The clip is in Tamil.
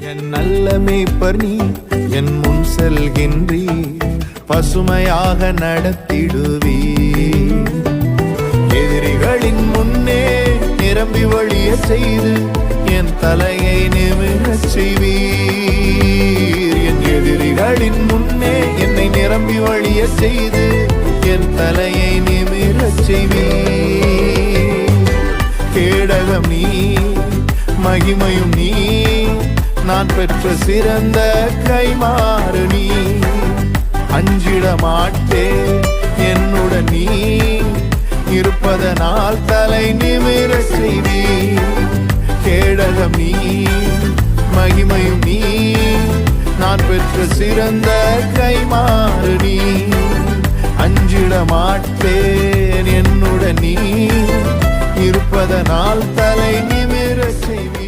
என் நல்ல மேய்ப்பர் நீ என் முன் செல்கின்றீர், பசுமையாக நடத்திடுவீர். எதிரிகளின் முன்னே நிரம்பி வழிய செய்து என் தலையை நிமிரச் செய்வீர். என் எதிரிகளின் முன்னே என்னை நிரம்பி வழிய செய்து என் தலையை நிமிரச் செய்வீர். கேடகம் நீ, மகிமையும் நீ, நான் பெற்ற சிறந்த கைமாறு நீ. அஞ்சிட மாட்டேன் என்னுடன் நீ இருப்பதனால் தலை நிமிர செய்வீர். கேடகம் நீ, மகிமையும் நீ, நான் பெற்ற சிறந்த கைமாறு நீ. அஞ்சிட மாட்டேன் என்னுடன் நீ இருப்பதனால் தலை நிமிர செய்வீர்.